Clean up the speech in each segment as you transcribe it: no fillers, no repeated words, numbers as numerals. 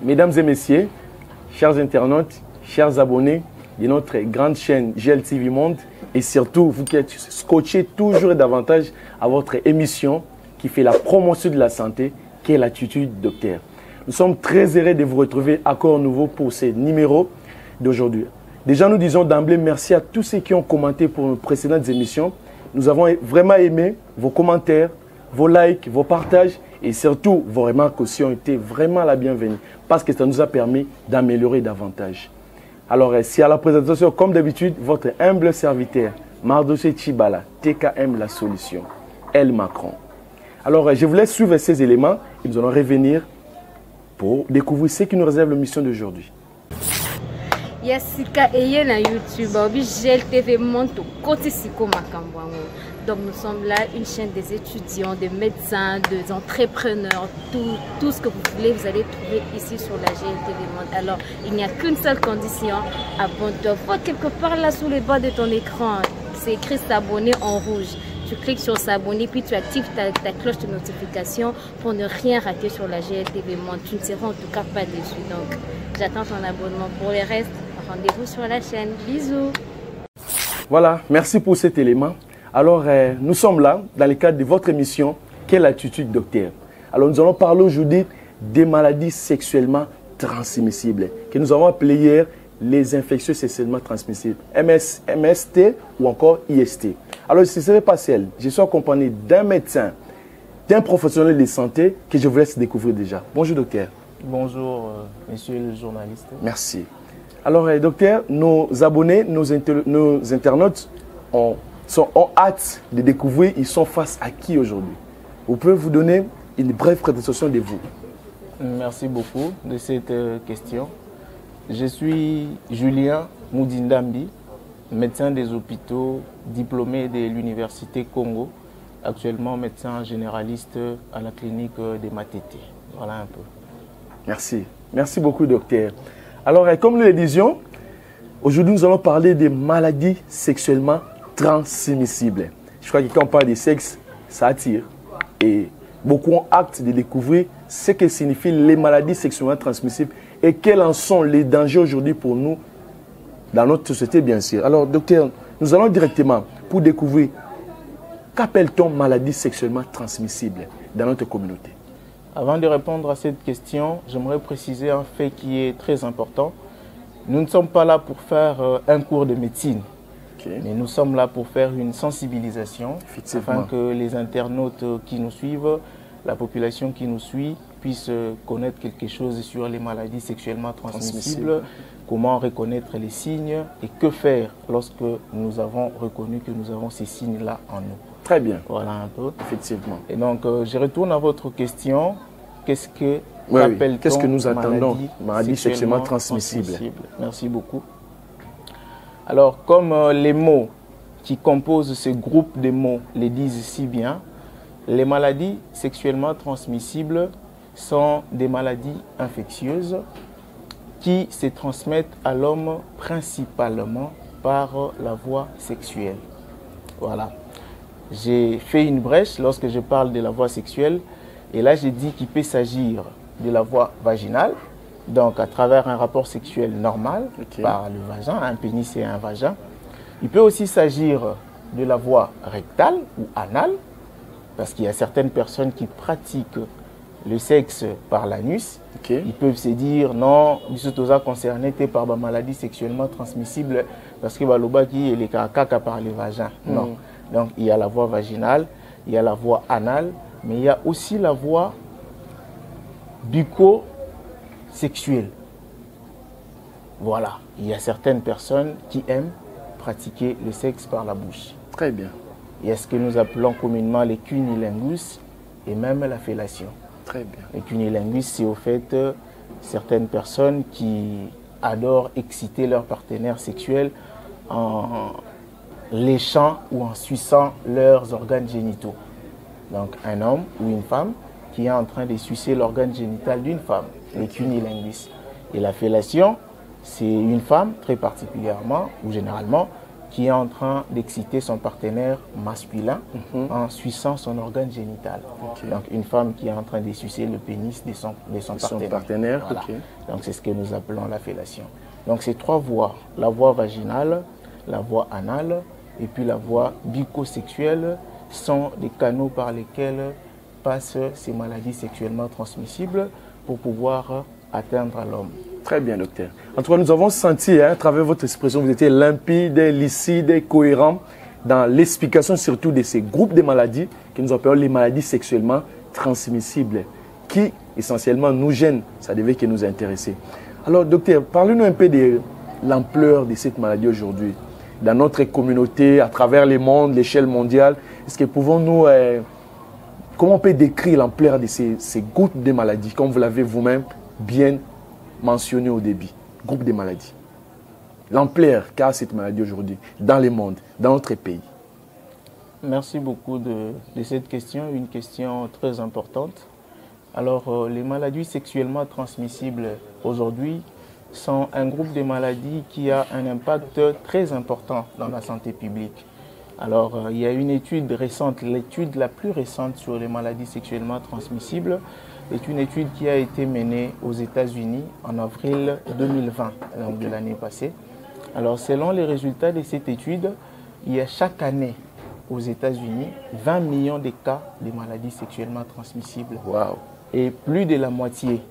Mesdames et messieurs, chers internautes, chers abonnés de notre grande chaîne GLTV Monde et surtout vous qui êtes scotchés toujours et davantage à votre émission qui fait la promotion de la santé, qui est l'attitude docteur. Nous sommes très heureux de vous retrouver encore nouveau pour ce numéro d'aujourd'hui. Déjà, nous disons d'emblée merci à tous ceux qui ont commenté pour nos précédentes émissions. Nous avons vraiment aimé vos commentaires, vos likes, vos partages et surtout vos remarques aussi ont été vraiment la bienvenue parce que ça nous a permis d'améliorer davantage. Alors, si à la présentation, comme d'habitude, votre humble serviteur, Mardoché Chibala, TKM La Solution, El Macron. Alors, je vous laisse suivre ces éléments et nous allons revenir pour découvrir ce qui nous réserve l'émission d'aujourd'hui. Yassika eye na YouTube, obi GLTV Monde côté siko makambwango. Donc nous sommes là, une chaîne des étudiants, des médecins, des entrepreneurs, tout ce que vous voulez, vous allez trouver ici sur la GLTV Monde. Alors, il n'y a qu'une seule condition, abonne-toi. Faut quelque part là sous le bas de ton écran, c'est écrit s'abonner en rouge. Tu cliques sur s'abonner, puis tu actives ta cloche de notification pour ne rien rater sur la GLTV Monde. Tu ne seras en tout cas pas déçu. Donc, j'attends ton abonnement. Pour les restes, rendez-vous sur la chaîne. Bisous. Voilà, merci pour cet élément. Alors, nous sommes là dans le cadre de votre émission « Quelle attitude docteur ?» Alors, nous allons parler aujourd'hui des maladies sexuellement transmissibles que nous avons appelées hier les infections sexuellement transmissibles, MST ou encore IST. Alors, ce ne serait pas seul. Je suis accompagné d'un médecin, d'un professionnel de santé que je vous laisse découvrir déjà. Bonjour docteur. Bonjour monsieur le journaliste. Merci. Alors docteur, nos abonnés, nos internautes ont hâte de découvrir, ils sont face à qui aujourd'hui? Vous pouvez vous donner une brève présentation de vous. Merci beaucoup de cette question. Je suis Julien Moudindambi, médecin des hôpitaux, diplômé de l'Université Congo, actuellement médecin généraliste à la clinique des Matete. Voilà un peu. Merci. Merci beaucoup docteur. Alors comme nous le disions, aujourd'hui nous allons parler des maladies sexuellement transmissibles. Je crois que quand on parle de sexe, ça attire. Et beaucoup ont hâte de découvrir ce que signifient les maladies sexuellement transmissibles et quels en sont les dangers aujourd'hui pour nous dans notre société, bien sûr. Alors, docteur, nous allons directement pour découvrir qu'appelle-t-on maladie sexuellement transmissible dans notre communauté? Avant de répondre à cette question, j'aimerais préciser un fait qui est très important. Nous ne sommes pas là pour faire un cours de médecine. Mais nous sommes là pour faire une sensibilisation afin que les internautes qui nous suivent, la population qui nous suit, puissent connaître quelque chose sur les maladies sexuellement transmissibles, comment reconnaître les signes et que faire lorsque nous avons reconnu que nous avons ces signes-là en nous. Très bien. Voilà un peu. Effectivement. Et donc, je retourne à votre question. Qu'est-ce que qu'est-ce que nous attendons maladie sexuellement transmissible? Merci beaucoup. Alors, comme les mots qui composent ce groupe de mots le disent si bien, les maladies sexuellement transmissibles sont des maladies infectieuses qui se transmettent à l'homme principalement par la voie sexuelle. Voilà. J'ai fait une brèche lorsque je parle de la voie sexuelle et là j'ai dit qu'il peut s'agir de la voie vaginale, donc à travers un rapport sexuel normal par le vagin, un pénis et un vagin. Il peut aussi s'agir de la voie rectale ou anale, parce qu'il y a certaines personnes qui pratiquent le sexe par l'anus. Ils peuvent se dire non, ils sont concernés par la maladie sexuellement transmissible parce que balobaki et les caca par le vagin. Non. Donc il y a la voie vaginale, il y a la voie anale, mais il y a aussi la voie bucco-sexuelle. Voilà, il y a certaines personnes qui aiment pratiquer le sexe par la bouche. Très bien. Il y a ce que nous appelons communément les cunnilingus et même la fellation. Très bien. Les cunnilingus, c'est au fait certaines personnes qui adorent exciter leur partenaire sexuel en léchant ou en suçant leurs organes génitaux. Donc un homme ou une femme qui est en train de sucer l'organe génital d'une femme, les cunnilingus. Et la fellation, c'est une femme très particulièrement ou généralement qui est en train d'exciter son partenaire masculin en suçant son organe génital. Donc une femme qui est en train de sucer le pénis de son partenaire. Voilà. Donc c'est ce que nous appelons la fellation. Donc ces 3 voies, la voie vaginale, la voie anale et puis la voie bucco-sexuelle sont des canaux par lesquels passent ces maladies sexuellement transmissibles pour pouvoir atteindre l'homme. Très bien, docteur. En tout cas, nous avons senti, à travers votre expression, vous étiez limpide, lucide et cohérent dans l'explication surtout de ces groupes de maladies que nous appelons les maladies sexuellement transmissibles, qui essentiellement nous gênent. Ça devait que nous intéresser. Alors, docteur, parlez-nous un peu de l'ampleur de cette maladie aujourd'hui, dans notre communauté, à travers le monde, l'échelle mondiale. Est-ce que pouvons-nous... comment on peut décrire l'ampleur de ces groupes de maladies, comme vous l'avez vous-même bien mentionné au début, groupe de maladies. L'ampleur qu'a cette maladie aujourd'hui dans le monde, dans notre pays. Merci beaucoup de cette question, une question très importante. Alors, les maladies sexuellement transmissibles aujourd'hui sont un groupe de maladies qui a un impact très important dans la santé publique. Alors, il y a une étude récente, l'étude la plus récente sur les maladies sexuellement transmissibles, est une étude qui a été menée aux États-Unis en avril 2020, donc de l'année passée. Alors, selon les résultats de cette étude, il y a chaque année aux États-Unis 20 millions de cas de maladies sexuellement transmissibles. Wow. Et plus de la moitié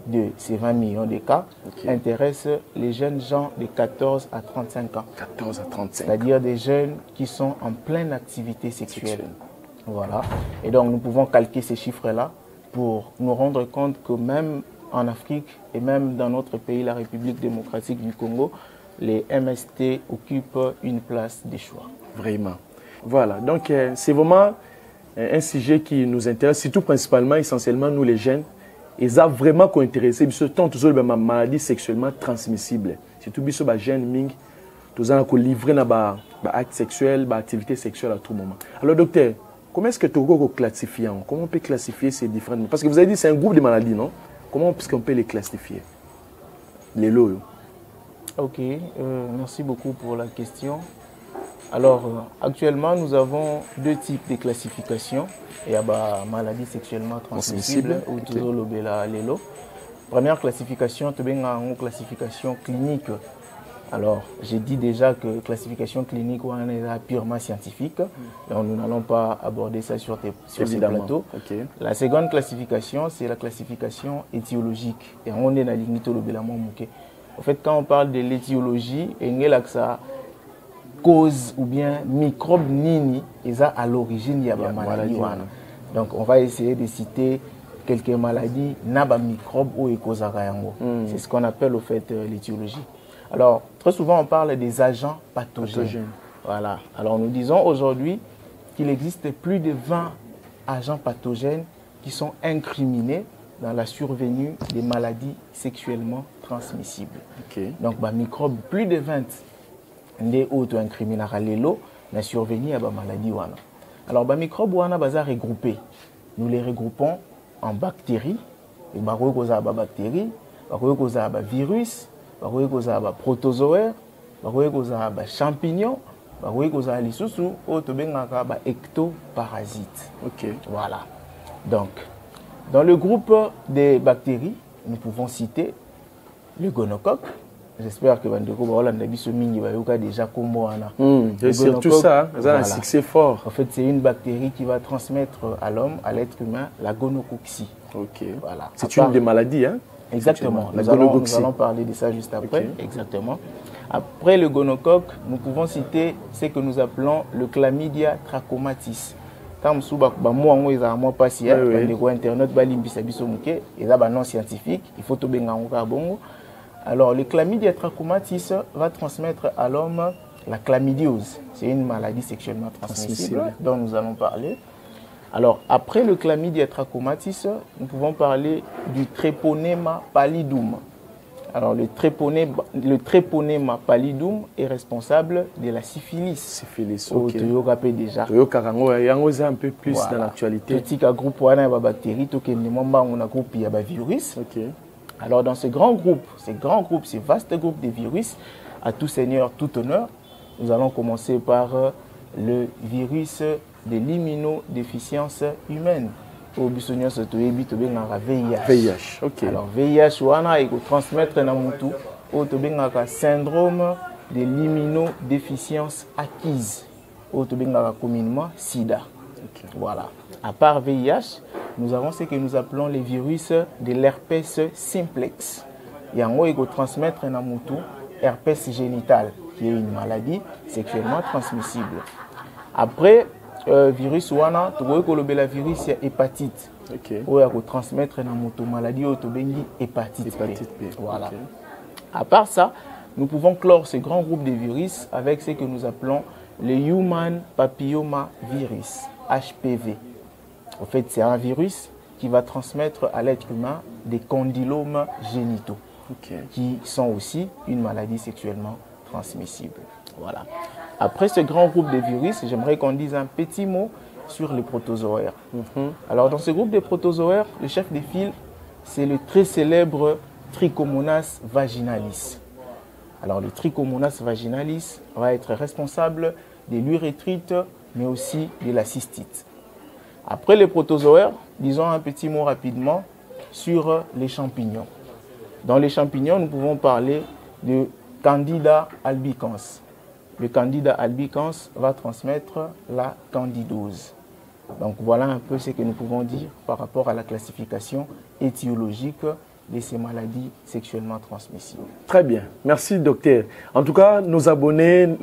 de ces 20 millions de cas intéressent les jeunes gens de 14 à 35 ans. 14 à 35. C'est-à-dire des jeunes qui sont en pleine activité sexuelle. Voilà. Et donc, nous pouvons calquer ces chiffres-là pour nous rendre compte que même en Afrique et même dans notre pays, la République démocratique du Congo, les MST occupent une place de choix. Vraiment. Voilà. Donc, c'est vraiment un sujet qui nous intéresse, surtout principalement, essentiellement, nous les jeunes. Ils ont vraiment intéressé, surtout toutes les maladies sexuellement transmissibles. Surtout les jeunes ming, tous ont livré dans actes sexuels, activités sexuelles à tout moment. Alors, docteur, comment est-ce que tu peux classifier? Comment on peut classifier ces différentes... Parce que vous avez dit que c'est un groupe de maladies, non? Comment est-ce qu'on peut les classifier? Les lots. Ok, merci beaucoup pour la question. Alors, actuellement, nous avons 2 types de classifications. Il y a maladies sexuellement transmissibles ou toujours les lots. Première classification, c'est une classification clinique. Alors, j'ai dit déjà que classification clinique est purement scientifique. Donc, nous n'allons pas aborder ça sur ces plateaux. La seconde classification, c'est la classification étiologique. Et on est dans l'imité. En fait, quand on parle de l'étiologie, il y a ça cause ou bien microbe nini est à l'origine de la maladie. Donc, on va essayer de citer quelques maladies naba microbe ou cause. C'est ce qu'on appelle au fait l'étiologie. Alors, très souvent, on parle des agents pathogènes. Voilà. Alors, nous disons aujourd'hui qu'il existe plus de 20 agents pathogènes qui sont incriminés dans la survenue des maladies sexuellement transmissibles. Donc, microbes, plus de 20 des auto-incriminés la survenue à la maladie. Alors, les microbes sont regroupés. Nous les regroupons en bactéries. Les bactéries, les virus, les protozoaires, les champignons, les ectoparasites. Voilà. Donc, dans le groupe des bactéries, nous pouvons citer le gonocoque. J'espère que Bandeko Baola a déjà compris. C'est surtout ça, ça a un succès fort. En fait, c'est une bactérie qui va transmettre à l'homme, à l'être humain, la gonococcie. Voilà. C'est une des maladies, hein? Exactement. Nous allons parler de ça juste après. Exactement. Après le gonocoque, nous pouvons citer ce que nous appelons le chlamydia trachomatis. Quand nous avons internet, non scientifique, il faut tout bien. Alors, le chlamydia trachomatis va transmettre à l'homme la chlamydiose. C'est une maladie sexuellement transmissible dont nous allons parler. Alors, après le chlamydia trachomatis, nous pouvons parler du treponema pallidum. Alors, le treponema pallidum est responsable de la syphilis. Syphilis, ok. Déjà. Un peu plus dans l'actualité. Petit groupe de bactéries, tout un groupe il y a virus. Alors, dans ce grand groupe, ce vaste groupe de virus, à tout seigneur, tout honneur, nous allons commencer par le virus de l'immunodéficience humaine. VIH. Ok. Alors, VIH, il faut transmettre le syndrome de l'immunodéficience acquise, communément SIDA. Ok. Voilà. À part VIH, nous avons ce que nous appelons les virus de l'herpès simplex. Il faut transmettre herpès génital, qui est une maladie sexuellement transmissible. Après, virus wana la virus hépatite. Ok. Où il faut transmettre une maladie hépatite B. Voilà. Okay. À part ça, nous pouvons clore ce grand groupe de virus avec ce que nous appelons le Human Papilloma Virus, HPV. En fait, c'est un virus qui va transmettre à l'être humain des condylomes génitaux, qui sont aussi une maladie sexuellement transmissible. Voilà. Après ce grand groupe de virus, j'aimerais qu'on dise un petit mot sur les protozoaires. Alors, dans ce groupe de protozoaires, le chef de file, c'est le très célèbre Trichomonas vaginalis. Alors, le Trichomonas vaginalis va être responsable de l'urétrite, mais aussi de la cystite. Après les protozoaires, disons un petit mot rapidement sur les champignons. Dans les champignons, nous pouvons parler de Candida albicans. Le Candida albicans va transmettre la candidose. Donc voilà un peu ce que nous pouvons dire par rapport à la classification étiologique de ces maladies sexuellement transmissibles. Très bien. Merci, docteur. En tout cas, nos abonnés,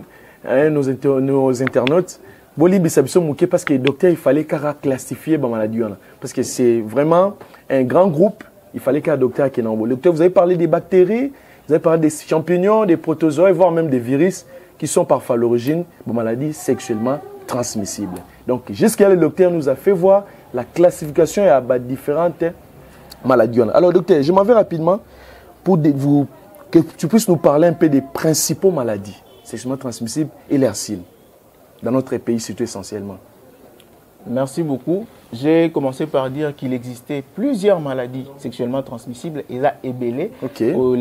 nos internautes, parce que le docteur, il fallait classifier la maladie. Parce que c'est vraiment un grand groupe. Il fallait qu'un docteur qui est dans le docteur, vous avez parlé des bactéries, vous avez parlé des champignons, des protozoaires, voire même des virus qui sont parfois à l'origine de maladies sexuellement transmissibles. Donc, jusqu'à le docteur nous a fait voir la classification et à différentes maladies. Alors, docteur, je m'en vais rapidement pour que tu puisses nous parler un peu des principaux maladies sexuellement transmissibles et leurs signes dans notre pays, surtout essentiellement. Merci beaucoup. J'ai commencé par dire qu'il existait plusieurs maladies sexuellement transmissibles et là, ébélé. Effectivement.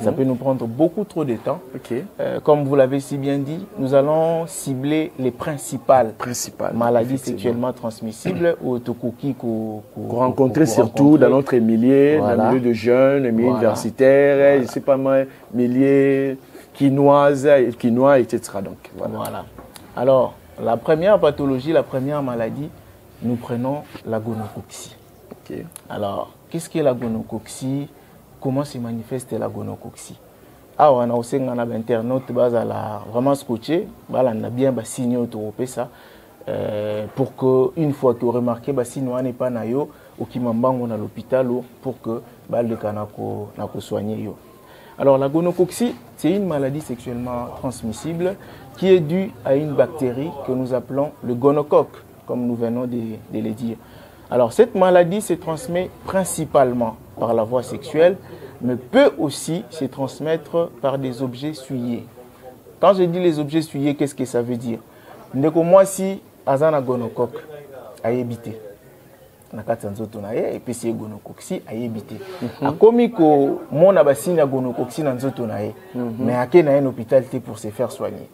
Ça peut nous prendre beaucoup trop de temps. Comme vous l'avez si bien dit, nous allons cibler les principales maladies sexuellement transmissibles qu'on rencontre surtout dans notre milieu, dans le milieu de jeunes, le milieu universitaire, je ne sais pas moi, milieu quinois, etc. Donc, voilà. Alors, la première pathologie, la première maladie, nous prenons la gonococcie. Alors, qu'est-ce que la gonococcie? Comment se manifeste la gonococcie? Ah, on a aussi un internaute vraiment scotché, on a bien signé ça pour qu'une fois que vous remarquez que si nous n'est pas nayo ou qui m'embang à l'hôpital pour que le canako soigner. Alors, la gonococcie, c'est une maladie sexuellement transmissible qui est due à une bactérie que nous appelons le gonocoque, comme nous venons de le dire. Alors, cette maladie se transmet principalement par la voie sexuelle, mais peut aussi se transmettre par des objets souillés. Quand je dis les objets souillés, qu'est-ce que ça veut dire? Moi, si azana gonocoque a évité. Et puis c'est gonococcie a évité. Comme ko mona basine ya gonococcie na nzoto na ye, mais ake na un hôpital pour se faire soigner.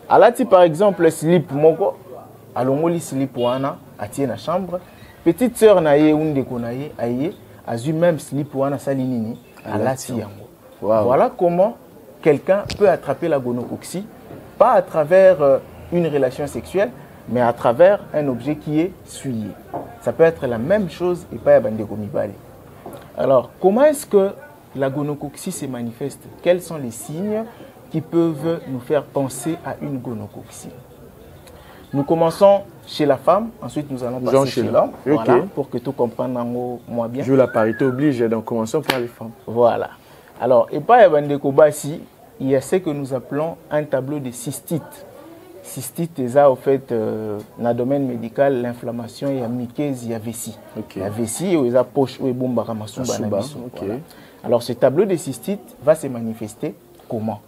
Alati par exemple slip moko, alongoli slip wana atie na chambre, petite sœur na ye ou ndeko na ye aye azu même slip wana sali nini alati yango. Voilà comment quelqu'un peut attraper la gonococcie, pas à travers une relation sexuelle, mais à travers un objet qui est souillé. Ça peut être la même chose et pas bandeko mibale. Alors, comment est-ce que la gonococcie se manifeste? Quels sont les signes qui peuvent nous faire penser à une gonococcie? Nous commençons chez la femme, ensuite nous allons passer chez l'homme, voilà, pour que tout comprenne moi bien. Je la parité oblige, donc commençons par les femmes. Voilà. Alors, et pas bandeko basi, il y a ce que nous appelons un tableau de cystite. Cystite, c'est en fait, dans le domaine médical, l'inflammation, il y a mycèse, il y a vessie. Il y a vessie, il y a poche, il y a bomba, Alors, ce tableau de cystite va se manifester comment?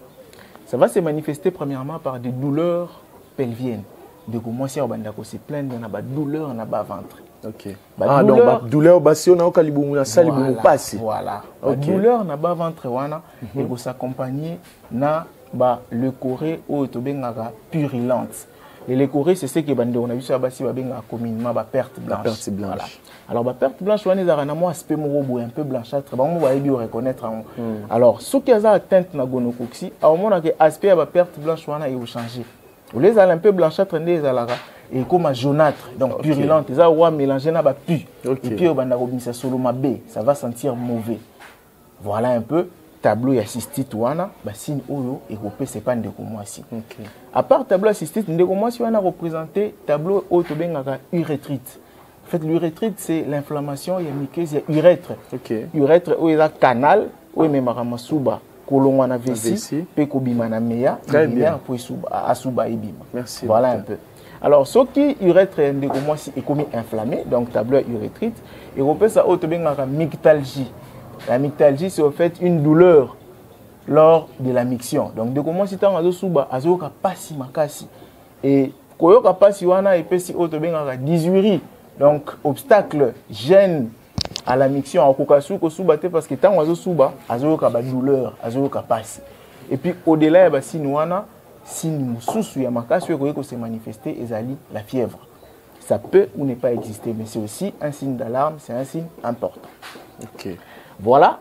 Ça va se manifester premièrement par des douleurs pelviennes. De comment si on se plaindre de la douleur dans le ventre. Donc, douleur, si on a voilà. Douleur dans le ventre, et vous s'accompagner na bah le corée ou tobengaka purulente. Les corées, c'est ce que on a vu sur la base communément perte blanche. Perte blanche. Voilà. Alors perte blanche, on est un aspect un peu blanchâtre. On va bien reconnaître. Alors ce qui a atteinte na gonocoxie, à un moment que aspect à perte blanche, on a changé. Vous les avez un peu blanchâtre, et comme jaunâtre, donc purulente. Ça va mélanger na pu. Et puis on a solo B, ça va sentir mauvais. Voilà un peu. Tableau et cystite wana signe oyo et c'est pas ndeko mwasi. À part tableau et cystite ndeko mwasi wana représenter tableau oyo tobengaka urétrite. En fait l'urétrite c'est l'inflammation ya muqueuse ya urètre. Urètre oyo eza canal oyo memaka masuba kolongwa na vessie pe kobima na meya bien pour asuba ebima. Merci. Voilà un peu. Alors ce qui urètre ndeko mwasi est comme inflammé donc tableau urétrite et repère ça oyo tobengaka myctalgie. La myctalgie, c'est en fait une douleur lors de la miction. Donc, de comment si tu as souba, azoka pasi makasi. Et koyoka pasi wana epesi otobenga dysurie. Donc, obstacle, gêne à la miction. Akokasu ko souba te parce que tant azo souba, azoka ba douleur, azoka pasi. Et puis au-delà ya ba signe wana, signe mususu ya makasi ko se manifester ezali la fièvre. Ça peut ou ne pas exister, mais c'est aussi un signe d'alarme, c'est un signe important. Voilà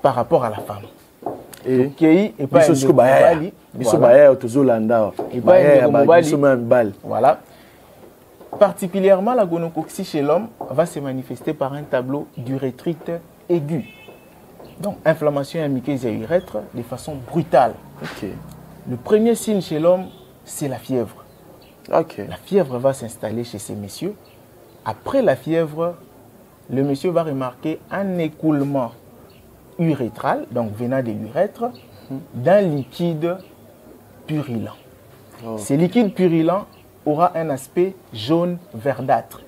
par rapport à la femme. Et voilà. Particulièrement, la gonocoxie chez l'homme va se manifester par un tableau d'urétrite aiguë. Donc, inflammation et muqueuse à urètre de façon brutale. Le premier signe chez l'homme, c'est la fièvre. La fièvre va s'installer chez ces messieurs. Après la fièvre, le monsieur va remarquer un écoulement urétral, donc venant de l'urètre, d'un liquide purulent. Ce liquide purulent aura un aspect jaune verdâtre.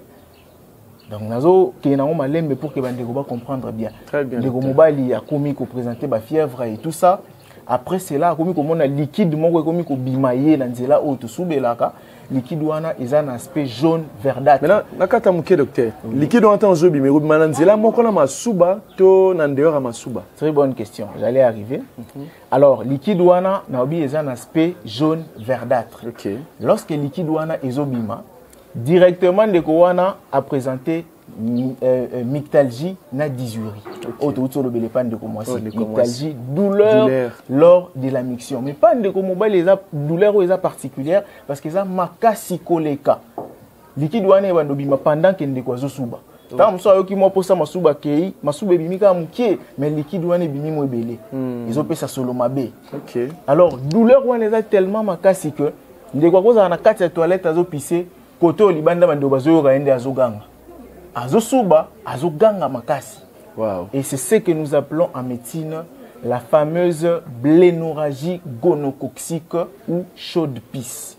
Donc, nous avons pour que vous comprendre bien. Très bien. Les gomobali a commis qu'on présentait la fièvre et tout ça. Après cela, comme on a liquide, comme on bimaillé dans zela ou tout soubelaka, liquide wana est un aspect jaune verdâtre. Maintenant, nakata muke docteur. Liquide wana en zobi mais mananzela moko na masuba to nandeur masuba. Très bonne question. J'allais arriver. Alors, liquide wana na obi est un aspect jaune verdâtre. Lorsque liquide wana est obima, directement de wana a présenté myctalgie na dysurie. Myctalgie, douleur lors de la miction. Mais pas de les douleurs particulières parce que ça makasi koleka. Liquide wana bandobima pendant que ndeko azosuba. Tant mso ayoki mo posa masuba kei, masuba bimika mukie, mais liquide wana bimi mo ebele. Ils ont fait ça solo mabe. Alors douleur wana est tellement makasi que ndeko akoza na kati ya toilette azo pisser, côté au libanda bando bazo raende azoganga. Azosuba, azoganga makasi. Et c'est ce que nous appelons en médecine la fameuse blénorragie gonocoxique ou chaude pisse.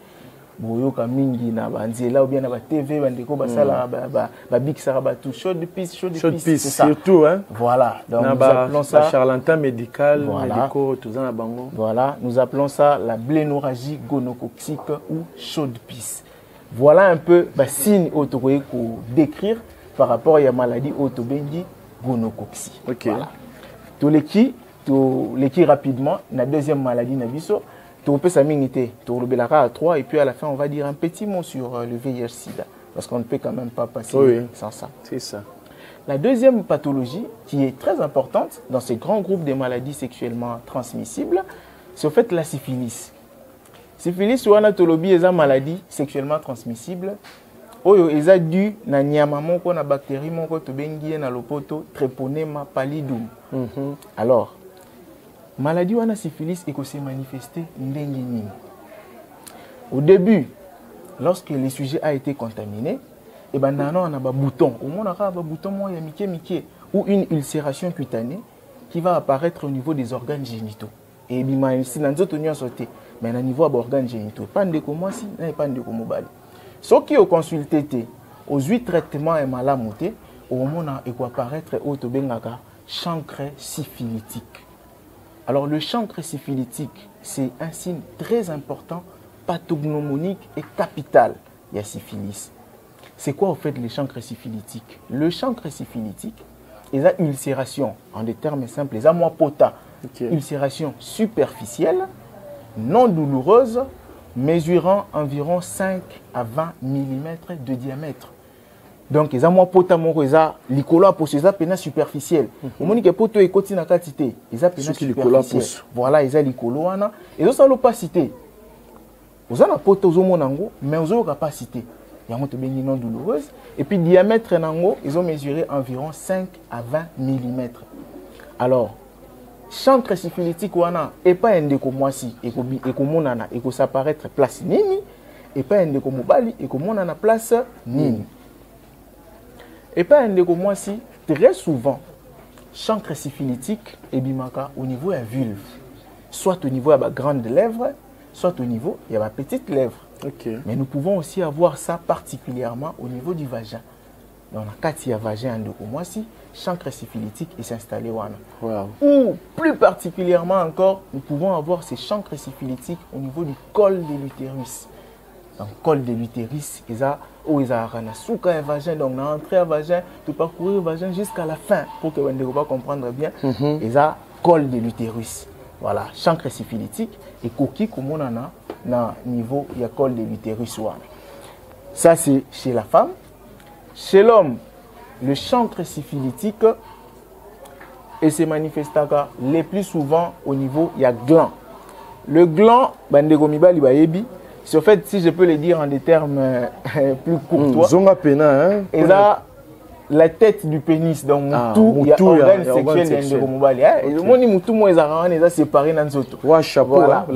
Boyoka mingi na banzela ou bien na ba TV bandeko basala ba big sarabatu chaude pisse c'est ça. Surtout hein. Voilà. Donc nous appelons ça charlatan médical médico tout ça na bango. Voilà, nous appelons ça la blénorragie gonocoxique ou chaude pisse. Voilà un peu signe autoroé pour décrire par rapport à la maladie autobengi gonocoxie. Voilà. Tous les qui rapidement, la deuxième maladie nabiso, tu peux s'aminiter, tu rebellara à 3 et puis à la fin on va dire un petit mot sur le VIH/SIDA parce qu'on ne peut quand même pas passer sans ça. C'est ça. La deuxième pathologie qui est très importante dans ces grands groupes de maladies sexuellement transmissibles, c'est au fait la syphilis. Syphilis ou anatologie est une maladie sexuellement transmissible. Oyo eza dû na nyama moko na bactérie moko to bengi na lopoto Treponema pallidum. Alors, maladie wana syphilis eko se manifester ndenge nini. Au début, lorsque le sujet a été contaminé, et ben nana on a ba bouton, au moins on a ba bouton mo ya mike ou une ulcération cutanée qui va apparaître au niveau des organes génitaux. Et bima ici na nzoto nyo sauté, mais na niveau des organes génitaux, pas de comment si, na pas de comment bali. Ce qui ont consulté aux 8 traitements et malamuté, au moment où apparaître autobengaka chancre syphilitique. Alors le chancre syphilitique, c'est un signe très important, pathognomonique et capital. Il y a syphilis. C'est quoi au fait le chancre syphilitique? Le chancre syphilitique, il y a ulcération, en des termes simples, il y a moins pota, ulcération superficielle non douloureuse, mesurant environ 5 à 20 mm de diamètre. Donc, ils ont moins potamoko, ils ont l'icolo pour ces apénas superficiels. Au moment où poto est côté na quantité, ils ont pénas superficiels. Voilà, ils ont l'icolo wana. Et ils ont l'opacité. Ils ont la poto aux monango, mais ils ont l'opacité. Il y a une non douloureuse. Et puis, diamètre nango, ils ont mesuré environ 5 à 20 mm. Alors, chancre syphilitique wana et pas un déco moisi et ko monana et ko s'apparaître place nini et pas un déco mobali et ko monana place nini et pas un déco moisi très souvent chancre syphilitique et bimaka au niveau de la vulve, soit au niveau de la grande lèvre, soit au niveau de la petite lèvre. Mais nous pouvons aussi avoir ça particulièrement au niveau du vagin. Donc, quand il y a vagin de moisi, chancre syphilitique est installé. Ou plus particulièrement encore, nous pouvons avoir ces chancres syphilitiques au niveau du col de l'utérus. Donc, col de l'utérus, ils ont un souka et vagin, donc on a entré à vagin, de parcourir le vagin jusqu'à la fin pour que vous ne pas comprendre bien. Ils ont col de l'utérus. Voilà, chancre syphilitique et coquille comme on en a dans le niveau du col de l'utérus. Ça, c'est chez la femme. Chez l'homme, le chancre syphilitique et se manifeste le plus souvent au niveau il y a gland. Le gland, c'est en fait, si je peux le dire en des termes plus courtois, et là, la tête du pénis, donc il y a organe sexuel d'Endegomobali. Et le monde moutou moi ils ont séparé dans ce tout. Roi chapeau, voilà.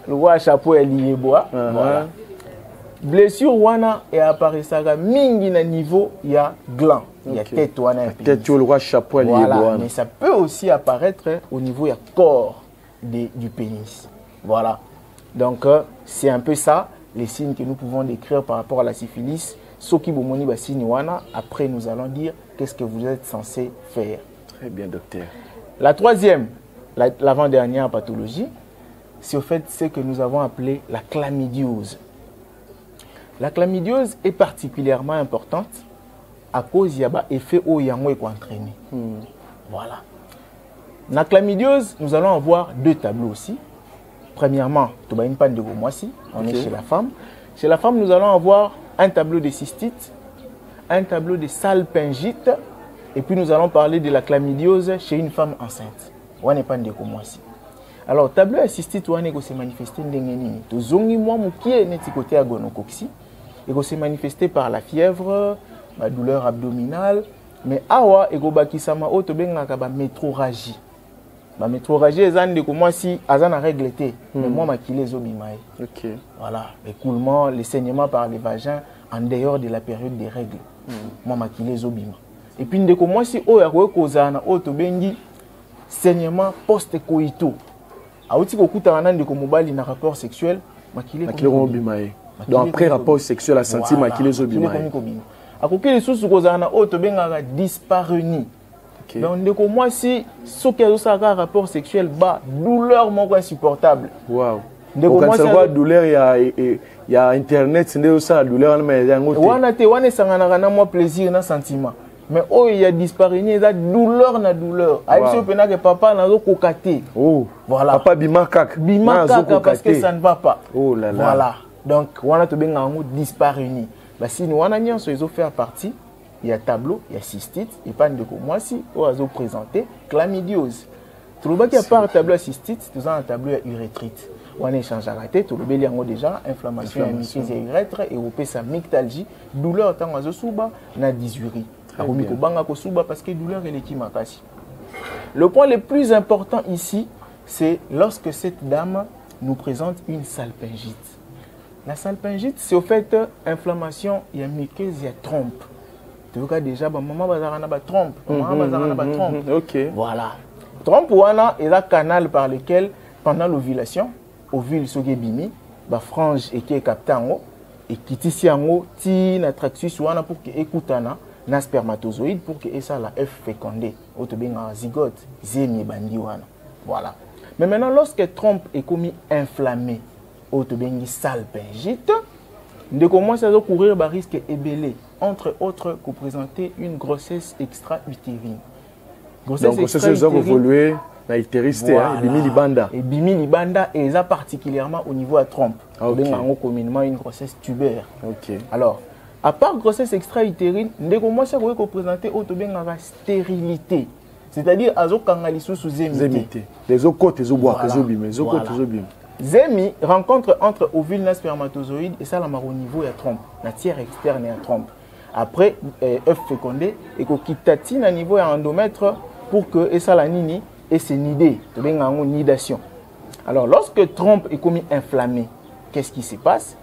Le roi chapeau est lié bois. Voilà. Blessure wana et apparaît ça mingi na niveau il y a gland, il y a tête wana tête le roi chapeau voilà, mais ça peut aussi apparaître au niveau il y a corps du pénis. Voilà. Donc c'est un peu ça les signes que nous pouvons décrire par rapport à la syphilis. Soki bomoni ba signe wana, après nous allons dire qu'est-ce que vous êtes censé faire. Très bien docteur. La troisième, l'avant-dernière pathologie, c'est au fait ce que nous avons appelé la chlamydiose. La chlamydiose est particulièrement importante à cause il y a un effet où il y a un entraîné. Voilà. La chlamydiose, nous allons avoir deux tableaux aussi. Premièrement, tu as une panne de gomoisi, on est chez la femme. Chez la femme, nous allons avoir un tableau de cystite, un tableau de salpingite, et puis nous allons parler de la chlamydiose chez une femme enceinte. On n'est pas de gomoisi. Alors, tableau de cystite, on est se manifester ndengeni. Tu zongi moi moukie neti côté à gonocoxie. Il va se manifester par la fièvre, la douleur abdominale, mais awa ego bakisama auto bengaka ba métrorragie. Ba métrorragie ezan de comment si azan a régleté, mais moi makile zobimae. OK. Voilà, l'écoulement, les saignements par les vagins en dehors de la période des règles. Moi makile zobima. Et puis de comment si o ya kozana auto bengi saignement post-coïto. Auti kokuta wana de komobali na rapport sexuel, makile zobimae. Donc après rapport sexuel à sentir makile zobima. A koke les sous kozana auto bengaka dyspareunie. Donc de comment si ce qui a un rapport sexuel bas, douleur moko insupportable. Wow. Quand ça voit douleur il y a internet c'est ça la douleur mais il y a un autre. Wana te wana sangana na moi plaisir na sentiment. Mais oh il y a dyspareunie ça douleur na douleur. Aïe si pena que papa na zo kokate. Oh. Voilà. Papa bima kaka parce que ça ne va pas. Oh là là. Voilà. Donc wana to benga ngo dyspareunie. Bah si nous wana nyonso ils ont fait partie. Il y a tableau, il y a cystite, et pas de moi si on a présenté chlamydiose. Tout le monde qui a pas un tableau à cystite, tout ça un tableau à urétrite. On échange à rater, tout le bélier en déjà inflammation muqueuse et urètre et on peut sa myctalgie, douleur tant à souba, na dysurie. Aromiko banga ko souba parce que douleur elle est qui makasi. Le point le plus important ici, c'est lorsque cette dame nous présente une salpingite. La salpingite, c'est au fait inflammation, il y a muqueuse, il y a trompe. Tu vois déjà, maman va trompe. Ok. Voilà. Trompe, voilà, est un canal par lequel, pendant l'ovulation, ovule sogebimi, la frange et qui est capté en haut, et qui tisse en haut, tine attraction pour que écoutana, na spermatozoïde pour que ça la œuf fécondé, auto bien zygote, zémi bandi wana. Voilà. Mais maintenant, lorsque trompe est commis inflammé, auto bien salpingite, de commencer à courir un risque ébélé, entre autres, que présenter une grossesse extra-utérine. Donc, grossesse évoluée na itériste hein bimi libanda et bimi libanda et ça particulièrement au niveau à trompe. Okay. On communément une grossesse tubaire. OK. Alors à part grossesse extra-utérine, ndeko moi ça ko présenter auto bengaka stérilité. C'est-à-dire azo kanga lisusu zemité. Les autres côtés zo boire les obim, les autres côtés zo bim. Zemi rencontre entre ovule et spermatozoïde et ça la au niveau ya trompe, la tiers externe ya trompe. Après œuf fécondé et ko kitatine à niveau ya endomètre pour que et ça la nini et c'est nidé, to bengaka nidation. Alors lorsque trompe est comme inflammée, qu'est-ce qui se passe?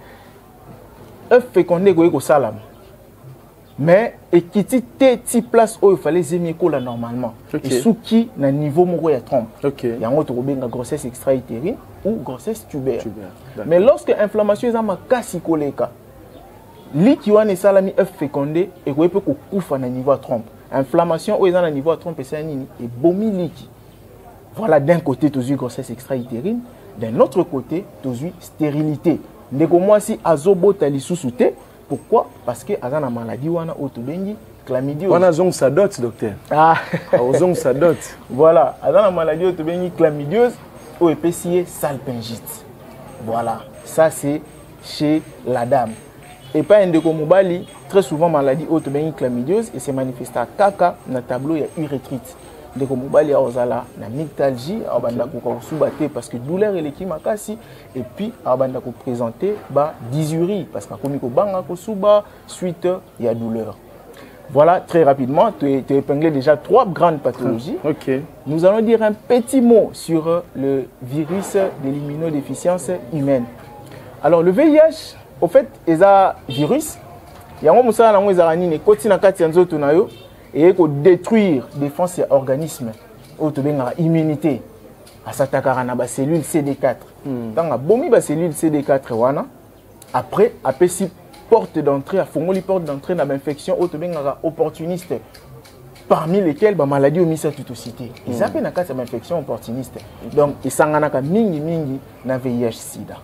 œuf fécondé ko salam. Mais et qui ti place où il fallait zemi là normalement. Okay. Et sous qui na niveau moko ya trompe. OK. Ya ngoto ko benga grossesse extra-utérine ou grossesse tubaire. Mais lorsque l'inflammation est en makasi koleka, li ki wana salami œuf fécondé et ko peut ko kufa na niveau à trompe. Inflammation au na niveau à trompe c'est nini et bomi liki. Voilà d'un côté tu as grossesse extra-utérine, d'un autre côté tu as stérilité. Ndeko moi si azobota lisusu te. Pourquoi? Parce que a une maladie wana autobengi chlamydiose. On a zong sa dot docteur. Ah, zong sa dot. Voilà, a une maladie autobengi chlamydiose ou épaissir salpingite. Voilà, ça c'est chez la dame. Et pas un ndeko mobali, très souvent maladie autobengi chlamydiose et se manifeste à caca dans tableau il y a urétrite. Ndeko mobali a ozala na myctalgie, a banda ko subate parce que douleur et l'équipe makasi et puis a banda ko présenter ba dysurie parce que comme ko banga ko suba suite il y a douleur. Voilà très rapidement, tu as épinglé déjà 3 grandes pathologies. OK. Nous allons dire un petit mot sur le virus de l'immunodéficience humaine. Alors le VIH, au fait, est un virus. Yango musala nango ezalani ne koti na kati ya nzoto na yo. Et pour détruire défense organisme autobenga immunité à s'attaquer na ba cellule CD4 tant a bomi ba cellule CD4 wana après si porte d'entrée à fongoli porte d'entrée na infection autobenga opportuniste parmi lesquels ba maladie omisa tutocité ils appellent na kati infection opportuniste donc isangana ka mingi na VIH sida.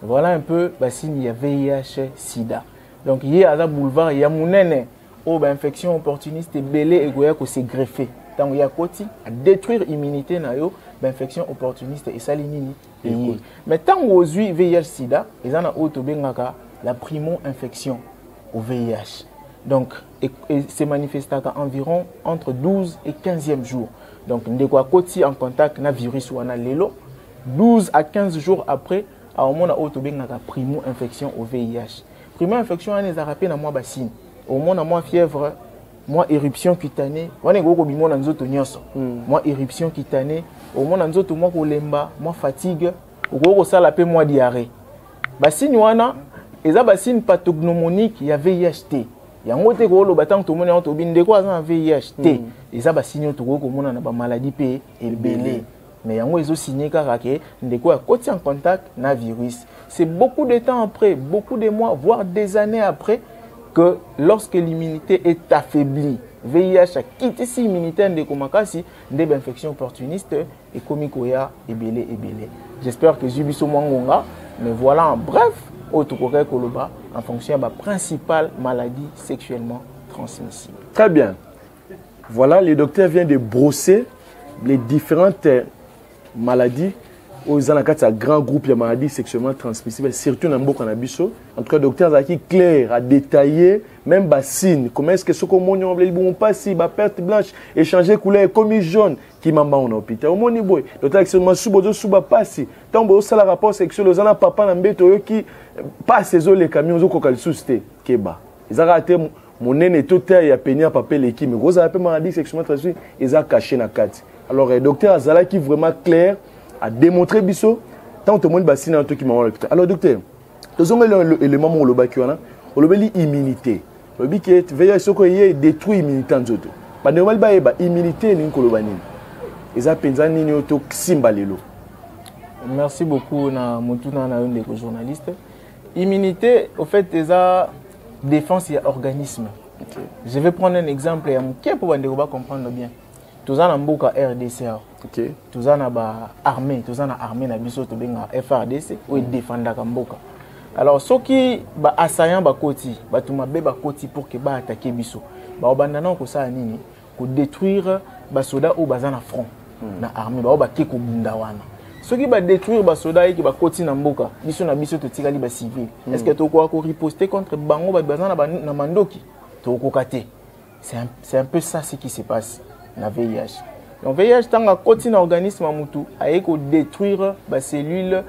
Voilà un peu ba signe ya VIH sida. Donc il y a un boulevard il y a munene oh ben infection opportuniste belé et goya ko se greffer tant il y a koti à détruire immunité na yo ben infection opportuniste et salinini mais tant ozui VIH sida ils en a auto bengaka la primo infection au VIH donc et se manifeste environ entre 12 et 15e jour donc ndeko koti en contact na virus wana lelo 12 à 15 jours après à au monde auto bengaka primo infection au VIH primo infection ane za rappelé na moi bassine au moins moi fièvre, moi éruption cutanée, moi éruption cutanée, au moins moi kolemba, moi fatigue, au salape moi diarrhée. Bassine wana, eza bassine pathognomonique ya VIH-T. Ya ngote ko lo batang to mona to binde ko za VIH-T. Eza bassine to ko mona na ba maladie pe ebele. Mais yango ezo signé kaka ke ndeko ya koti en contact na virus. C'est beaucoup de temps après, beaucoup de mois, voire des années après que lorsque l'immunité est affaiblie, VIH a quitté si immunité de komakasi, des infections opportunistes et komikoya et belé. J'espère que Jubiso Mwangonga, mais voilà en bref, autokoka koloba en fonction de la principale maladie sexuellement transmissible. Très bien. Voilà, le docteur vient de brosser les différentes maladies aux anakats à grand groupe de maladies sexuellement transmissibles, surtout dans le cannabis. En tout cas, le docteur Zaki clair a détaillé même bassine. Comment est-ce que ce qu'on on passe ba perte blanche, échanger couleur comme jaune qui m'a en hôpital. Au moni boy, docteur actuellement subo suba passe. Tant bo ça la rapport sexuel aux ana papa na mbeto qui passe les camions au kokal souste keba. Ils ont raté mon nene tout terre ya penia papa l'équipe mais gros appel maladie sexuellement transmissible, ils ont caché na carte. Alors le docteur Azala qui vraiment clair a démontré biso tant que monde bassine en tout qui m'a hôpital. Alors docteur, nous avons l'élément où le bakiwana, on le dit immunité. Le but est veiller ce que détruit l'immunité en zoto. Ba normal ba eba immunité ni kolobanini. Eza penzani ni auto simbalelo. Merci beaucoup na mutuna na une des journalistes. Immunité au fait eza défense et organisme. Okay. Je vais prendre un exemple et pour que comprendre bien. Tous en mboka RDC. OK. Tous en ba armée, tous en armée na biso to benga FRDC ou défendre mboka. Alors ceux qui ba assaillant ba koti, ba tuma be ba koti pour que ba attaquer biso. Ba obandana ko ça nini, ko détruire ba soda ou bazana front. na armée ba ba ke ko bunda wana soki ba détruire ba soda ki ba koti na mboka biso na biso to tikali ba civil est-ce que to ko riposter contre bango ba bazana na mandoki to ko kate c'est un peu ça ce qui se passe na VIH. Donc VIH tanga koti na organisme mutu aye ko détruire ba cellule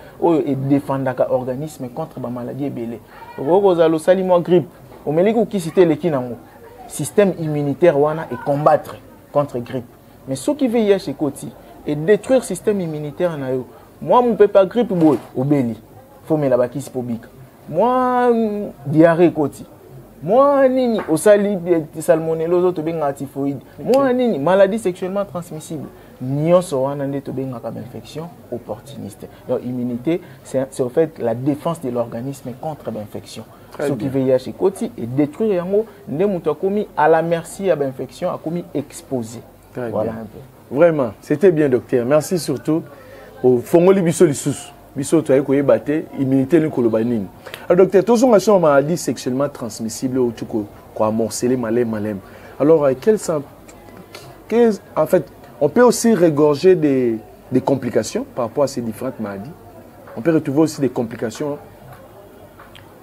et défendre ka organisme contre ba maladie ebele ko za lo salimo grippe o meliko ki cité le kinango système immunitaire wana et combattre contre grippe mais ce qui VIH koti et détruire système immunitaire na yo moi mon peut pas grippe boy obeli faut me la bakisi pobika moi diarrhée koti moi nini osali salmonellose to benga typhoïde moi nini maladie sexuellement transmissible nyonso wana nde to benga comme infection opportuniste. Donc immunité c'est en fait la défense de l'organisme contre l'infection. Ce qui VIH koti et détruire yango nde muto akomi à la merci à l'infection akomi exposé. Voilà un peu. Vraiment, c'était bien docteur. Merci surtout au Fongoli biso lisusu. Biso to ayi batté immunité ni kolobanini. Alors docteur, tous ont une maladie sexuellement transmissible ou tu ko amorceler malem. Alors en fait, on peut aussi regorger des complications par rapport à ces différentes maladies. On peut retrouver aussi des complications.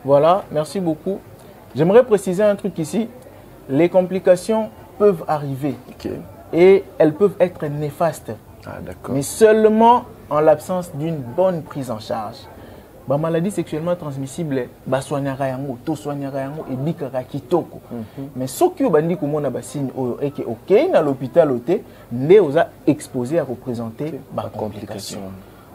Voilà, merci beaucoup. J'aimerais préciser un truc ici. Les complications peuvent arriver. Et elles peuvent être néfastes. Ah, d'accord. Mais seulement en l'absence d'une bonne prise en charge. La maladie sexuellement transmissible, to soignera yango et bikara kitoko. Mais ce qui est comme on a signe ok dans l'hôpital oté, né osa exposé à représenter ba complication.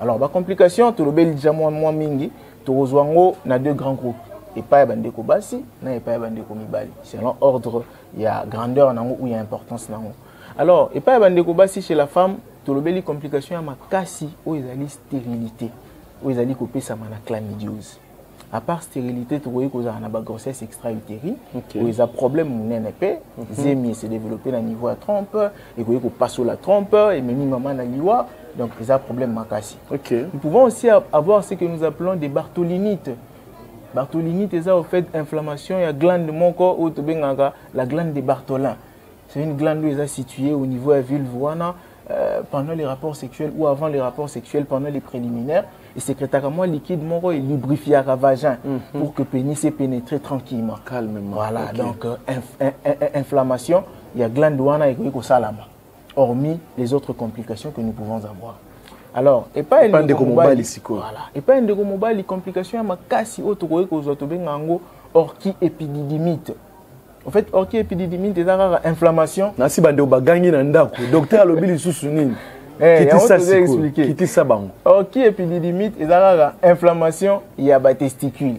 Alors ba complication to lobeli déjà moi mingi, to rozwango na deux grands groupes. Et pas bandeko basi, na et pas bandeko mibali. Selon ordre, il y a grandeur nango ou il y a importance nango. Alors, et pas bandeko basi chez la femme, to lobeli complication ya makasi ou ezali stérilité. Ou ezali kopé sa mana chlamydiose. À part stérilité, tu vois que ça a une grossesse extra-utérine, où il y a un problème où NNP, Zémi s'est développé à niveau à trompe, et que vous passez la trompe, et même maman n'a liwa, donc il y a un problème makasi. Nous pouvons aussi avoir ce que nous appelons des bartholinites. Bartholinite, c'est en fait inflammation, il y a glande de mon corps, ou la glande des Bartholins. C'est une glande où elle est située au niveau de la vulve, pendant les rapports sexuels ou avant les rapports sexuels, pendant les préliminaires. Et sécrétairement liquide, mon corps est lubrifié à vagin pour que le pénis s'est pénétré tranquillement. Calmement. Voilà, donc inflammation, il y a glande douana et salama. Hormis les autres complications que nous pouvons avoir. Alors, et pas une les complications, ma casse orchiépididymite. En fait, orchiépididymite, c'est une inflammation. Nasi bande obagangi na ndako. Docteur Lobili Sousounine. Qui ça orchiépididymite, c'est une inflammation, il y a des testicules.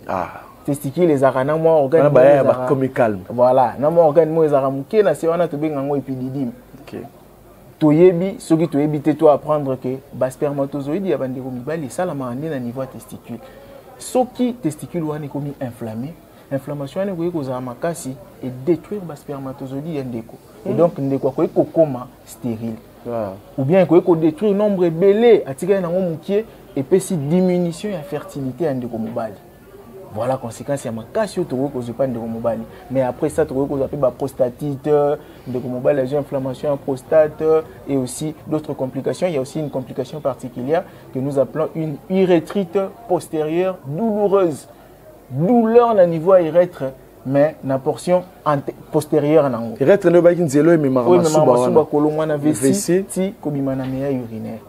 Testicules, les arana moi organes. Calme. Voilà, na moi organe moi zaramuke na sewana to bengango épididyme. Toyebi, ce qui toyebi te toi apprendre que bas spermatozoïde ya bande ko mibali ça la mande na niveau testicule. Ce qui testicule wana komi inflammé, inflammation wana ko za makasi et détruire bas spermatozoïde ya ndeko. Et donc ndeko ko koma stérile. Ou bien ko détruire nombre belé atika na ngomukie et puis si diminution ya fertilité ya ndeko mobali. Voilà la conséquence, il y a un cas sur le mais après ça, tu as la prostatite, les inflammations en prostate et aussi d'autres complications. Il y a aussi une complication particulière que nous appelons une urétrite postérieure douloureuse. Douleur au niveau urètre, mais la portion postérieure. Urètre, ne va pas dire mais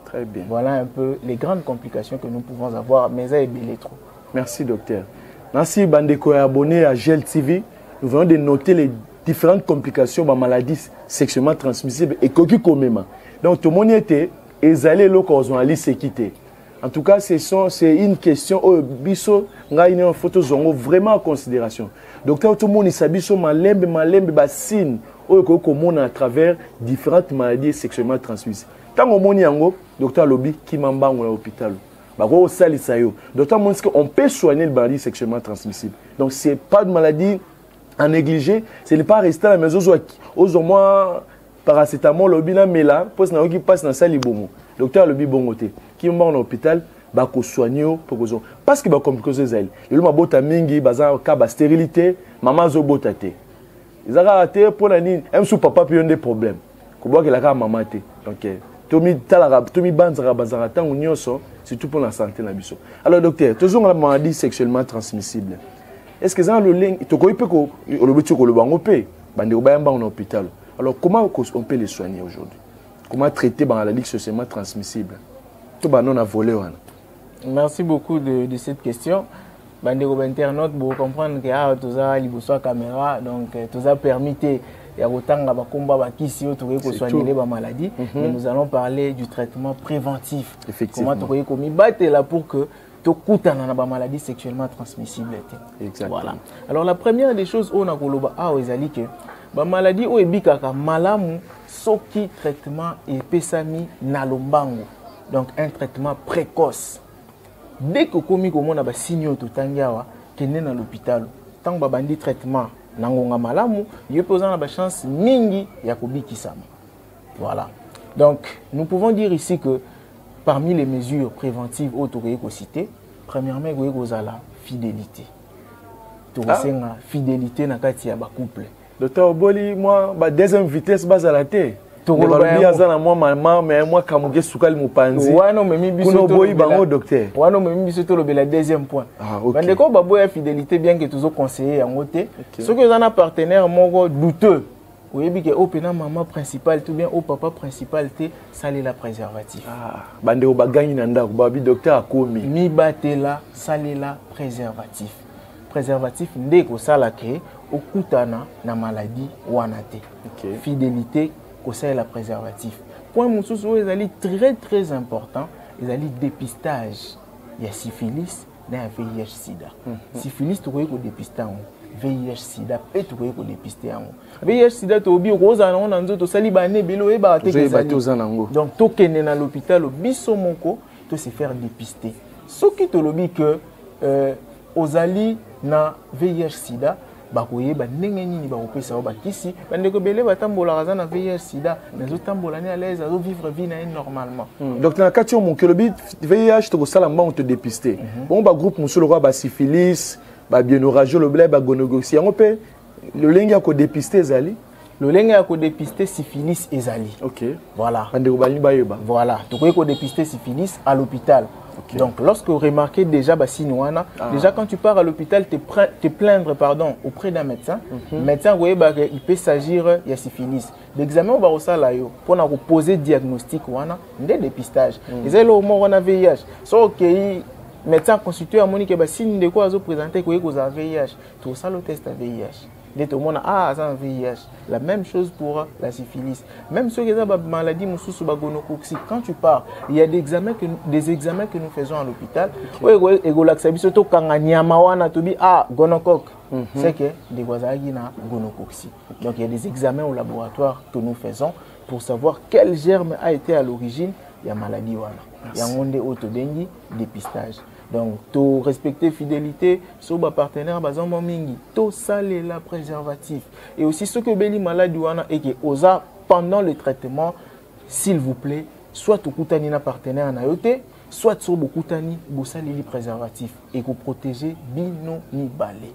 Très bien. Voilà un peu les grandes complications que nous pouvons avoir, mais ça est belé trop. Merci docteur. Merci Bandeko abonné à GEL TV. Nous venons de noter les différentes complications de maladies sexuellement transmissibles et qui commément. Donc tout le monde était exalé lorsqu'on a séquité. En tout cas, c'est une question où biso nga une photo zongo vraiment en considération. Docteur tout le monde isabiso malembe basine où qu'on à travers différentes maladies sexuellement transmissibles. Tant qu'on moni yango, docteur Lobi qui m'embango à l'hôpital. On peut soigner le maladie sexuellement transmissible. Donc, ce n'est pas de maladie à négliger. Ce n'est pas rester à la maison aux moins paracétamol, le bilan, mais là, qui passe dans la salle, docteur le bongoté, qui est mort à l'hôpital, il faut soigner parce qu'il y a des complications. Il y a des cas stérilité, maman a botate. Ils ont raté pour la ligne, même si papa a des problèmes. Il y a des maman. Donc, Tomi banzara bazara tango nyonso, surtout pour la santé na biso. Alors docteur, toujours la maladie sexuellement transmissible. Est-ce que ça le lien to ko ipe ko le betu ko le bango pe bande ko bayamba en hôpital. Alors comment on peut les soigner aujourd'hui? Comment traiter la maladie sexuellement transmissible? Tout ba non a volé wana. Merci beaucoup de cette question. Bandeko internaute pour comprendre que tout ça liboso caméra donc tout ça permis ya kotanga bakomba bakisi yo tokoki ko soigner les maladies mais nous allons parler du traitement préventif. Comment tokoki ko mi batela pour que to kutana na ba maladie sexuellement transmissible. Exactement. Voilà. Alors la première des choses on a koloba ezali que ba maladie o ebikaka malamu soki traitement epesami na lombango. Donc un traitement précoce. Dès que komi komona ba signaux to tangiawa kende na l'hôpital tant ba bandi traitement nangonga malamu yo posana ba chance mingi ya kobikisama. Voilà. Donc nous pouvons dire ici que parmi les mesures préventives autorisées citer, premièrement il y a la fidélité. Tokosenga fidélité na kati ya ba couple. Docteur Boli moi ba deuxième vitesse bazalate. Tokoloba moi maman mais moi kamuge sukali mupanzi. Wana memi biso to boyi bango docteur. Wana memi biso to lobela deuxième point. Bande ko ba boya fidélité bien que toujours conseiller yango te. Ce que un partenaire moko douteux. Oui bien que au pena maman principale tout bien au papa principal te salé la préservatif. Bande o bagani na ndako babi docteur akomi. Mi batela salé la préservatif. Préservatif ndeko sala ke okutana na maladie wana te. Fidélité conseil la préservatif. Point moussousou est très très important, ils allaient dépistage. Il y a syphilis, il y a VIH sida. Syphilis tu ko dépister VIH sida et tu ko dépister VIH sida to bi rosa na nzo to sali ba ne belo e ba te donc to kene na l'hôpital biso moko to se faire dépister. Ce qui te lobi que ozali na VIH sida bakoye ba ndenge nini ba kopesa ba kisi bandeko bele batambola kaza na VIH sida nazo tambola ne à l'aise azo vivre vie na normalement. Donc na kati on ke lobi VIH to ko sala mba on te dépister. Bon ba groupe musolo ko ba syphilis ba bienhorragie le blé ba gonorrhée on peut le lengi a ko dépister zali le lengi a ko dépister syphilis ezali. OK. Voilà. Bandeko bali ba yeba. Voilà, to ko dépister syphilis à l'hôpital. Okay. Donc, lorsque vous remarquez déjà déjà quand tu pars à l'hôpital, te plaindre auprès d'un médecin, médecin il peut s'agir de syphilis. L'examen va pour poser diagnostic de dépistage. Et c'est là où on a VIH. Sauf que médecin constitué à Monique signe de quoi présenter que vous avez VIH. Tout ça le test à VIH. Dès tout le monde a un VIH. La même chose pour la syphilis. Même ceux qui ont une maladie gonocoxie, quand tu pars, il y a des examens que nous faisons à l'hôpital. C'est que des gonocoxie. Donc il y a des examens au laboratoire que nous faisons pour savoir quel germe a été à l'origine de la maladie. Il y a un autodengi dépistage. Donc, to respecter fidélité, sur ma partenaire, bazamba mingi, to saler la préservatif. Et aussi, ce que beli malade wana et que osa pendant le traitement, s'il vous plaît, soit to kutani na partenaire na yote, soit sur beaucoup tani, bosali li préservatif et que protéger bino ni balé.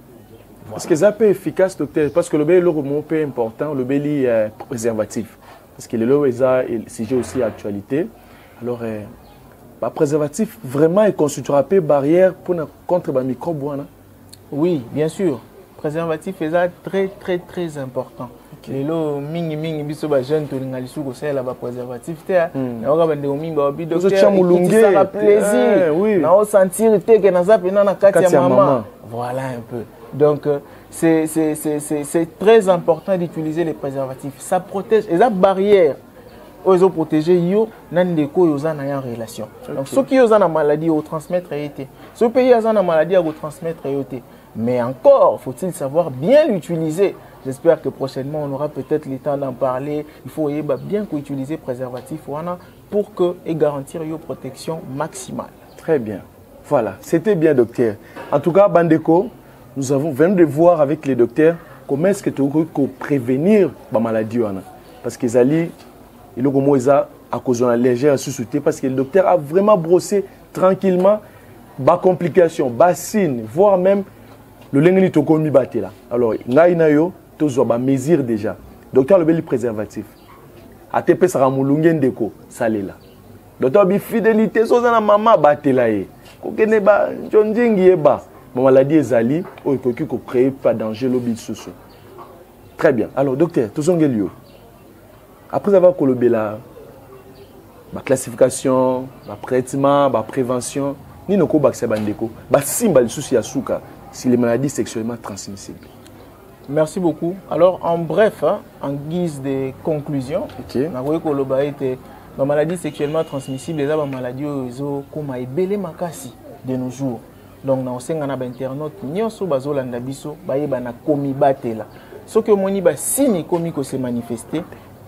Parce que ça peut efficace, docteur, parce que le beli est peu important, le beli préservatif. Parce que le lot est sujet aussi à actualité. Alors, le préservatif vraiment est constitué une barrière pour contre les microbes. Oui, bien sûr. Préservatif est très très très important. Les lots mingi biso ba jeune to linga lisuko sala ba préservatif te na oka bande o mingi ba bi docteur ça va plaisir na o sentir te que na zape na kati ya maman. Voilà un peu. Donc c'est très important d'utiliser les préservatifs. Ça protège et ça barrière. Ils ont protégé yo nandeko yo zana en relation. Donc ceux qui ont une maladie au transmettre été. Ce pays a une maladie à transmettre été. Mais encore faut-il savoir bien l'utiliser. J'espère que prochainement on aura peut-être le temps d'en parler. Il faut bien utiliser préservatif pour que et garantir une protection maximale. Très bien. Voilà, c'était bien docteur. En tout cas Bandeko, nous venons de voir avec les docteurs comment est-ce que tu peux prévenir la maladie parce qu'ils allaient il est à cause de la légère sous-souté parce que le docteur a vraiment brossé tranquillement bas complications, bas signes, voire même le lengli tokomi baté là. Alors, naïna yo tozo ba mesure déjà. Docteur le bel préservatif. atepe saka mulunge ndeko salela docteur bi fidélité soza na mama batela ye kokene ba njonjingi eba maladie ezali o ekoki ko créer pas danger lobi susu. Très bien. Alors docteur tozongelio après avoir colobé la classification, la traitement, la prévention, ni no ko bakse bandeko ba simba le souci ya suka si les maladies sexuellement transmissibles. Merci beaucoup. Alors, en bref, hein, en guise de conclusion, okay. La maladie sexuellement transmissible, les maladies comme ebele makasi de nos jours. Donc, dans le internaute, nous sommes en biso, na komi batela. Ce que moni ba signe komi ko se manifester,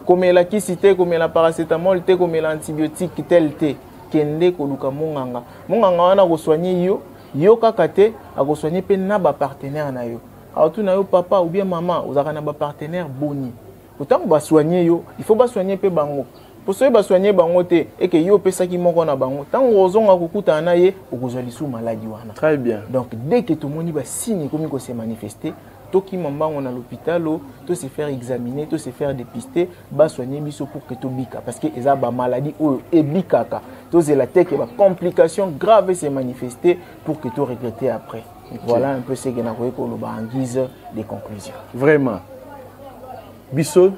comme la kissité, comme la paracétamol, comme l'antibiotique tel té, kende ko luka monganga. Monganga wana ko soigner yo kakate, a ko soigner pe na ba partenaire na yo. Alors, tout na papa ou bien maman, vous avez un partenaire boni. Autant que vous soigner yo, il faut soigner pe bango. Pour soigner soigner bango te et que yo pe ça qui moko na bango. Tant que vous avez kukuta na ye, vous allez sous maladie wana. Très bien. Donc dès que tout le monde va signe comme il s'est manifesté, tout qui mamba on a l'hôpital, tout se faire examiner, tout se faire dépister, ba soigner biso pour que tout bika parce que eza ba maladie ou e bikaka. Tout c'est la tête et ba complication grave s'est manifesté pour que tout regretter après. Okay. Voilà un peu ce que nous avons en guise de conclusion. Vraiment. Bisso,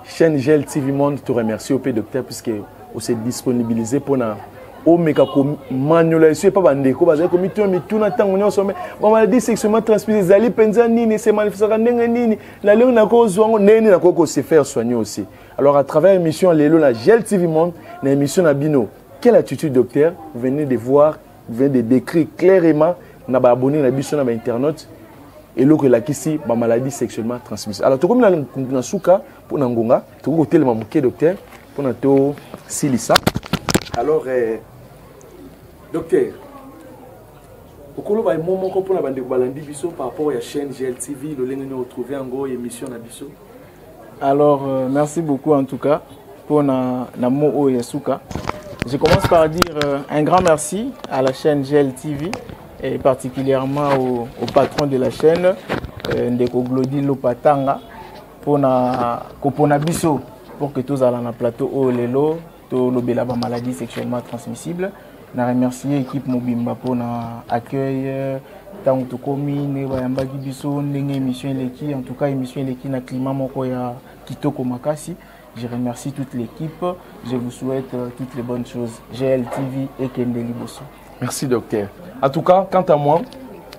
chaîne GEL TV Monde, te remercie au P docteur puisque vous s'est disponibilisé pour na o meka ko manuel c'est pas bandeko parce que mitu mitu na tango nyonso mais maladie sexuellement transmissible zali penza nini c'est manifestation ndenge nini na leo na ko zwango nene na ko se faire soigner aussi. Alors à travers l'émission lelo la GEL TV Monde, na émission na bino, quelle attitude docteur vous venez de voir, vous venez de décrire clairement na ba abonné na biso na ba internaute et l'autre la kisi ba maladie sexuellement transmissible. Alors to comme na suka pour na ngonga to ko telema muke docteur pour na to silisa. Alors docteur okolo ba moment ko pour na bande ko balandi biso par rapport à la chaîne GEL TV le lenge nous retrouver en gros émission na biso. Alors merci beaucoup en tout cas pour na mo yasuka. Je commence par dire un grand merci à la chaîne GEL TV et particulièrement au patron de la chaîne, Ndeko Glody Lopatanga, pour biso, pour que tous allons na plateau au lelo, to lobela ba maladie sexuellement transmissible. Na remercier l'équipe Mobimba pour l'accueil, tant que komi ne bayamba biso ndenge émission leki, en tout cas émission leki na climat moko ya kitoko makasi. Je remercie toute l'équipe. Je vous souhaite toutes les bonnes choses. GEL TV et Kendeli Bosso. Merci docteur. En tout cas, quant à moi,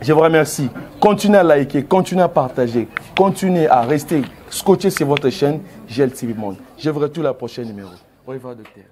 je vous remercie. Continuez à liker, continuez à partager, continuez à rester scotché sur votre chaîne GEL TV Monde. Je vous retrouve la prochaine numéro. Au revoir docteur.